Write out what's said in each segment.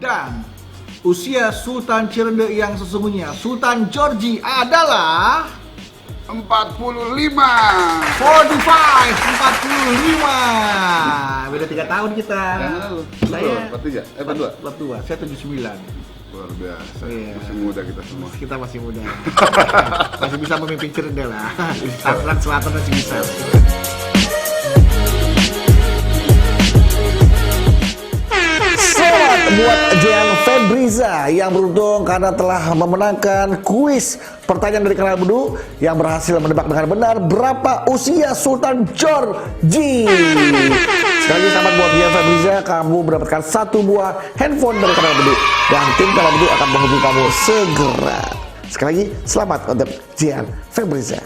Dan usia Sultan Cirende yang sesungguhnya, Sultan Georgie, adalah 45. 45. Beda 3 tahun kita. Saya 42. 42, saya 79. Luar biasa. Iya. Masih muda kita semua. Kita masih muda. Masih bisa memimpin Cirende lah. Tangerang Selatan masih bisa. Selamat buat Jean Febriza yang beruntung karena telah memenangkan kuis pertanyaan dari Kanal Bedu yang berhasil menebak dengan benar berapa usia Sultan Georgie. Sekali lagi selamat buat Jean Febriza, kamu mendapatkan 1 buah handphone dari Kanal Bedu dan tim Kanal Bedu akan menghubungi kamu segera. Sekali lagi selamat untuk Jean Febriza.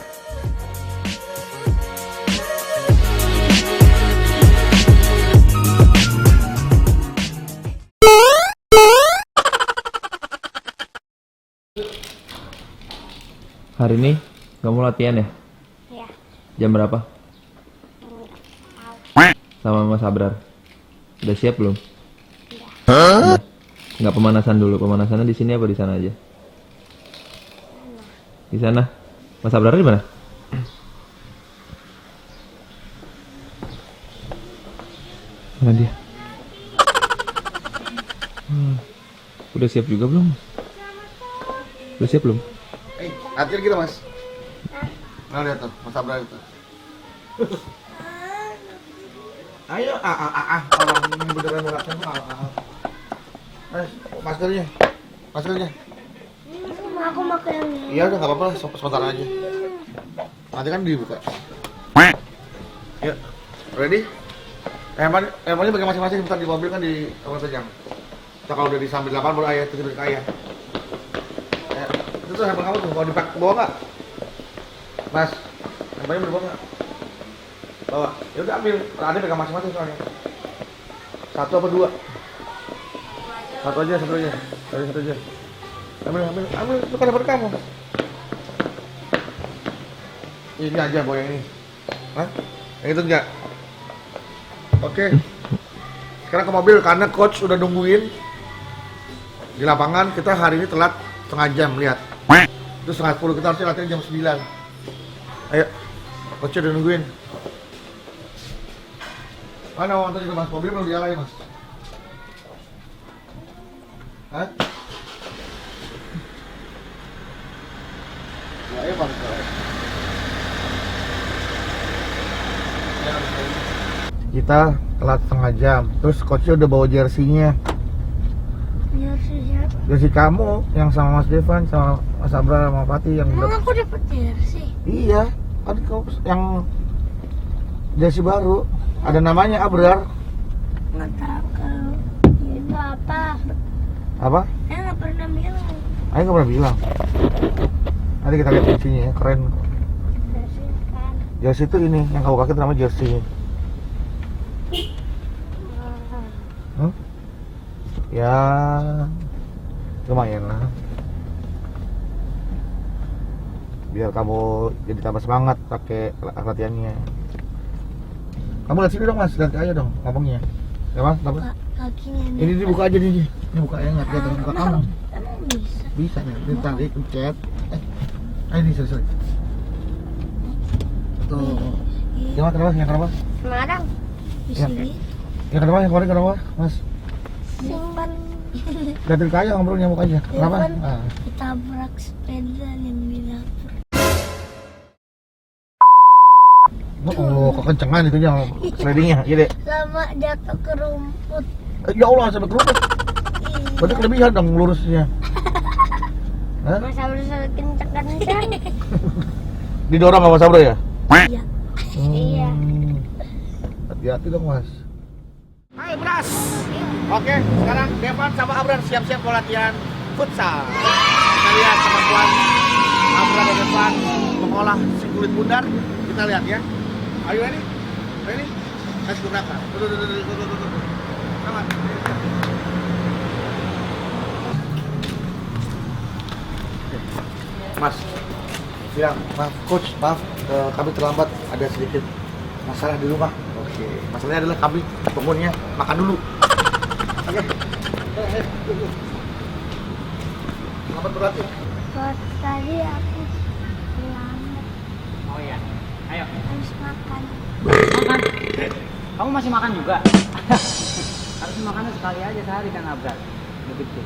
Hari ini kamu latihan ya? Iya. Jam berapa? Sama Mas Abrar. Udah siap belum? Udah. Nggak pemanasan dulu. Pemanasannya di sini apa di sana aja? Di sana. Mas Abrar di mana? Mana dia? Udah siap juga belum? Udah siap belum? Akhir kita Mas. Nah lihat tuh, Mas Abrar itu. Ayo, orang beneran beratnya maskernya, maskernya. Aku makan yang ini. Iya udah nggak apa-apa lah, sebentar aja. Nanti kan dibuka. Ya, ready? Emangnya bagi masing-masing bentar di mobil kan di kamar pejang. Kita kalau udah disambil 8 baru ayah tidur ke ayah. Itu tuh handphone kamu tuh, mau dipak bawa nggak? Mas, handphonenya mau dibawa nggak? Bawa. Ya udah ambil. Ada pegang masing-masing soalnya. 1 apa 2? 1 aja, 1 aja. Satu aja. Ambil. Itu kan handphone kamu. Ini aja bawa yang ini. Hah? Yang itu enggak? Oke. Sekarang ke mobil karena coach udah nungguin di lapangan. Kita hari ini telat setengah jam, lihat. Itu setengah 10, kita harusnya latihan jam 9. Ayo, coach udah nungguin. Mana mau antar juga Mas? Mobil belum dialahin Mas? Hah? Ya ayo Bang. Kita telat setengah jam, terus coachnya udah bawa jersey-nya. Jersey siapa? Jersey kamu yang sama Mas Devan, sama Mas Abra, sama Fatih yang Emang aku dapat jersey? Iya, kan kau yang jersey baru. Ada namanya Abrar. Nggak tahu. Itu apa? Apa? Saya nggak pernah bilang. Ayo nggak pernah bilang. Nanti kita lihat jersey-nya ya, keren. Jersey kan. Jersey itu ini, yang kau pakai itu namanya jersey. Ya, lumayan lah. Biar kamu jadi tambah semangat pakai latihannya. Kamu lihat sini dong Mas, lihat aja dong ngomongnya. Ya Mas, apa? Kakinya Ini dibuka aja nih. Ini buka ya, nggak kelihatan buka kamu. Emang bisa? Bisa nih, ini tarik, pencet. Ini sorry. Tuh. Yang kenapa? Yang kenapa? Semarang. Di Ya. sini. Yang kenapa? Yang kemarin kenapa? Mas, Simpan. liatin ke aja, ngobrol nyamuk aja. Kenapa? Kan Ah. ditabrak sepeda yang di dapur. Oh, kekencengan itunya, slidingnya, iya deh. Sama jatuh ke rumput. Ya Allah, sampai kerupuk. Berarti kelebihan dong lurusnya. Hah? Masa berusaha kencang-kencang. Didorong sama Sabro ya? Iya. Iya. Hati-hati dong Mas. Ayo Bras. Oke, sekarang Devan sama Abrar siap-siap mau latihan futsal. Kita lihat kemampuan Abrar dan Devan mengolah si kulit bundar. Kita lihat ya. Ayo ready? Ready? Kasih ke belakang. Tuh. Selamat. Mas, bilang, maaf coach, maaf kami terlambat, ada sedikit masalah di rumah. Oke, masalahnya adalah kami bangunnya makan dulu. Oke. Selamat berlatih. Buat tadi aku selamat Oh iya. Ayo. harus makan. Makan. Kamu masih makan juga? Harus makannya sekali aja sehari kan Abrar. Begitu.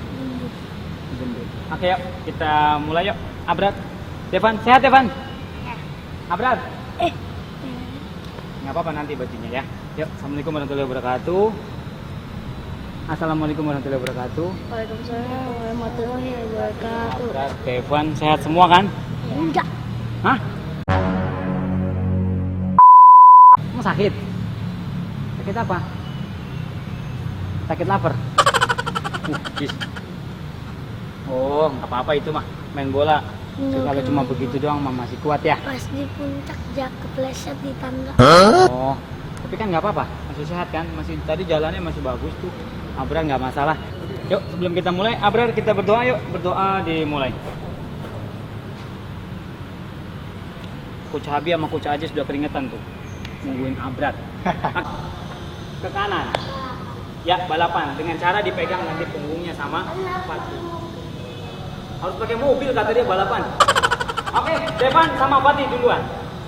Oke yuk, kita mulai yuk. Abrar. Devan, sehat Devan? Abrar. Nggak apa-apa nanti bajunya ya. Yuk, Assalamualaikum warahmatullahi wabarakatuh. Assalamualaikum warahmatullahi wabarakatuh. Waalaikumsalam warahmatullahi wabarakatuh. Abrar, Devan, sehat semua kan? Enggak. Hah? Kamu sakit? Sakit apa? Sakit lapar? Bis. Oh, nggak apa-apa itu mah. Main bola. Kalau cuma begitu doang mah masih kuat ya. Pas di puncak jak kepleset di tangga. Oh, tapi kan nggak apa-apa. Masih sehat kan? Masih tadi jalannya masih bagus tuh. Abrar nggak masalah. Yuk, sebelum kita mulai, Abrar kita berdoa yuk. Berdoa dimulai. Coach Habi sama Coach Aji sudah keringetan tuh. Nungguin Abrar. Ke kanan. Ya, balapan. Dengan cara dipegang nanti punggungnya sama Fatih. Harus pakai mobil kata dia balapan. Oke, Devan sama Fatih duluan.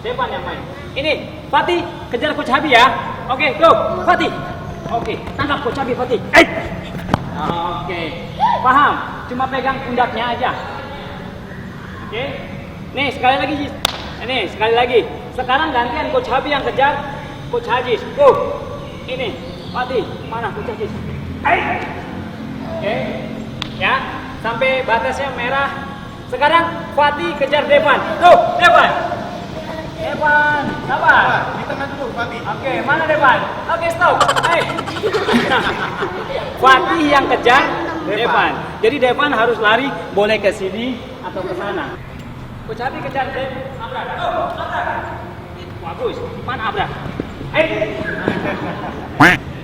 Devan yang main. Ini, Fatih kejar Coach Habi ya. Oke, go. Fatih. Oke, tangkap Coach Habi, Fatih. Oke, paham. Cuma pegang pundaknya aja. Oke. Nih, sekali lagi. Ini, sekali lagi. Sekarang gantian Coach Habi yang kejar Coach Haji. Go. Ini, Fatih. Mana Coach Haji? Oke. Ya, sampai batasnya merah. Sekarang Fatih kejar Devan. Go, Devan. Devan, sabar. Di tengah dulu, Fatih. Oke, mana Devan? Oke, stop. Hey. Fatih yang kejar Devan. Jadi Devan harus lari, boleh ke sini atau ke sana. Coach Habi kejar Abrar. Go, Abrar. Bagus. Mana Abrar?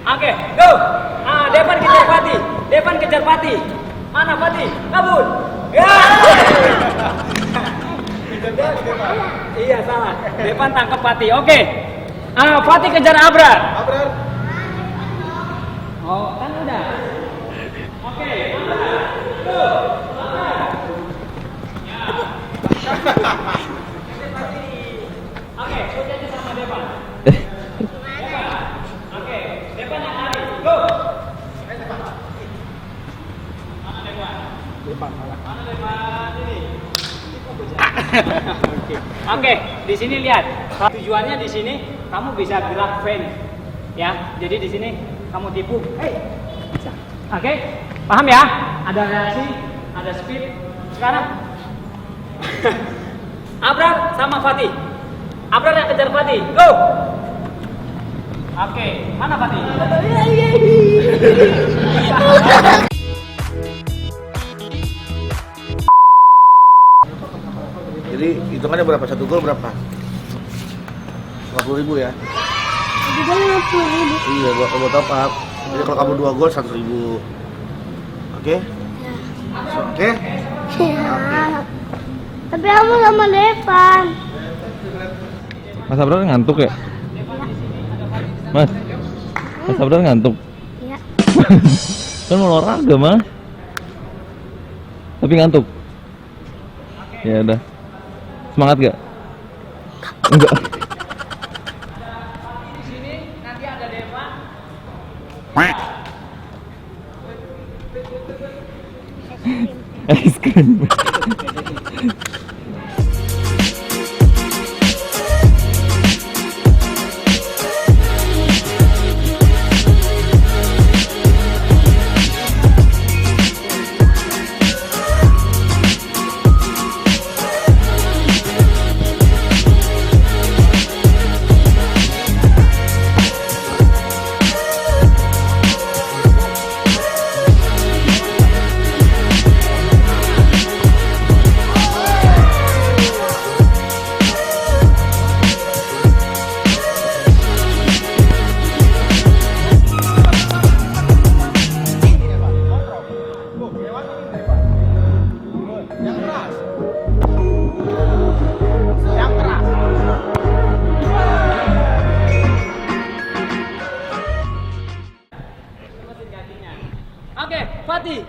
Oke, go. Devan kejar Fatih. Devan kejar Fatih. Mana Fatih? Kabur. Ya. Iya salah. Devan tangkap Fatih. Oke. Fatih kejar Abrar. Abrar. Oh, kan udah. Oke, Abrar. Go. Abrar. Ya. Oke, coach aja sama Devan. Devan. Oke, Devan yang lari. Go. Mana Devan? Mana Devan? Ini. Oke, di sini lihat. Tujuannya di sini kamu bisa gerak fan, ya. Jadi di sini kamu tipu. Bisa. Oke, paham ya? Ada reaksi, ada speed. Sekarang Abrar sama Fatih. Abrar yang kejar Fatih. Go. Oke, mana Fatih? Jadi hitungannya berapa? Satu gol berapa? 50.000 ya? Jadi kan 50.000. Iya, buat top up. Jadi kalau kamu 2 gol 100.000. Oke? Oke? Ya. Tapi kamu sama Devan. Mas Abrar ngantuk ya? Mas Abrar ngantuk? Iya. Kan mau olahraga mas. Tapi ngantuk? Ya udah. Semangat gak? Enggak. Di sini nanti ada Devan. Es krim.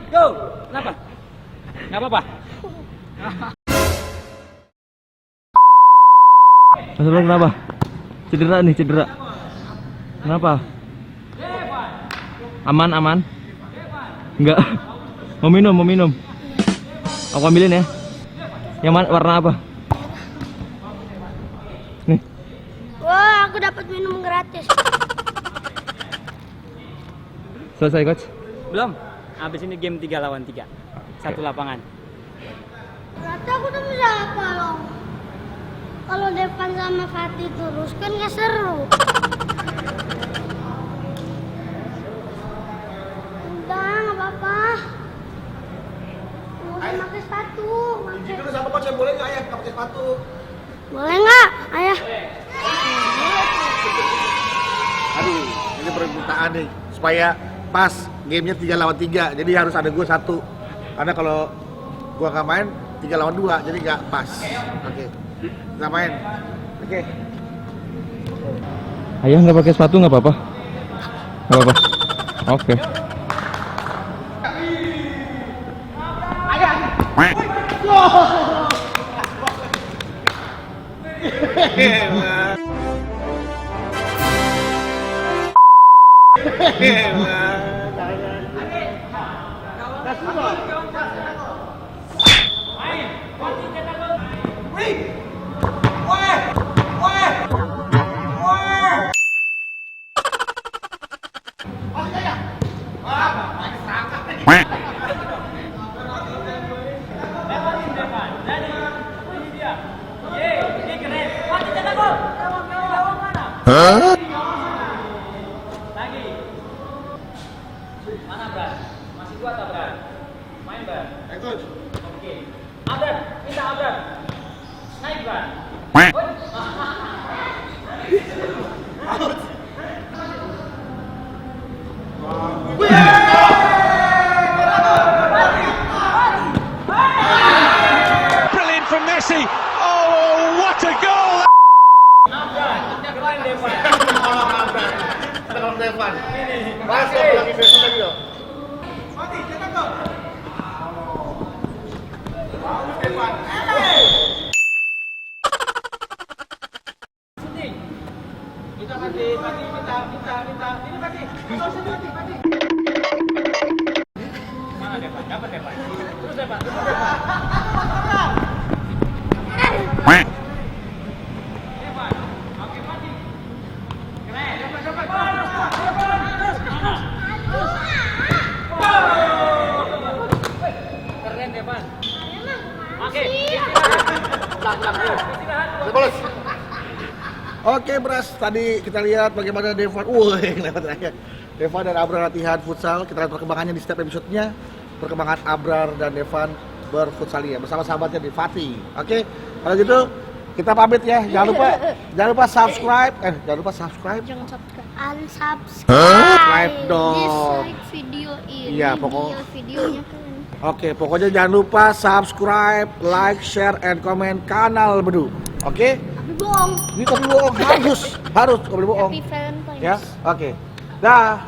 Go. Kenapa? Nggak apa-apa. Mas Abrar kenapa? Cedera nih, cedera. Kenapa? Aman, aman? Enggak. Mau minum, mau minum. Aku ambilin ya. Yang mana, warna apa? Nih. Wah, aku dapat minum gratis. Selesai, coach. Belum. Habis ini game 3 lawan 3. Satu lapangan. Berarti aku udah bisa apa loh? Kalau Devan sama Fatih terus kan gak seru. Udah, gak apa-apa. Nggak usah pakai sepatu. Izin dulu sama coach, boleh nggak ya pakai sepatu? Boleh nggak, ayah? Aduh, ini permintaan nih supaya pas gamenya 3 lawan 3, jadi harus ada gue 1. Karena kalau gue nggak main 3 lawan 2, jadi nggak pas. Oke, nggak main. Oke. Ayah nggak pakai sepatu nggak apa-apa? Nggak apa-apa. Oke. Lagi. Mana Bran? Masih kuat tak Bran? Main Bran. Coach. Oke. Abran, minta Abran. Naik Bran. Brilliant from Messi. Oh, what a goal! Abran, keren Devan. Ada kalau Devan. Masih lagi besok lagi loh. Minta Fatih, minta. Ini Fatih. Mana Devan? Dapat Devan. Terus Devan. Devan. Oke Fatih. Keren. Keren Devan. Oke. Bolos. Oke, Bras. Tadi kita lihat bagaimana Devan. Lewat aja. Devan dan Abrar latihan futsal. Kita lihat perkembangannya di setiap episodenya. Perkembangan Abrar dan Devan berfutsalia bersama sahabatnya di Fatih. Oke, kalau gitu kita pamit ya. Jangan lupa subscribe. Jangan lupa subscribe. Jangan subscribe. Unsubscribe. Subscribe dong. Dislike video ini. Iya, Videonya kan. Oke, pokoknya jangan lupa subscribe, like, share, and comment kanal Bedu. Oke? Tapi bohong. Ini tapi bohong, harus, nggak boleh bohong. Happy Valentine's. Ya, oke. Dah.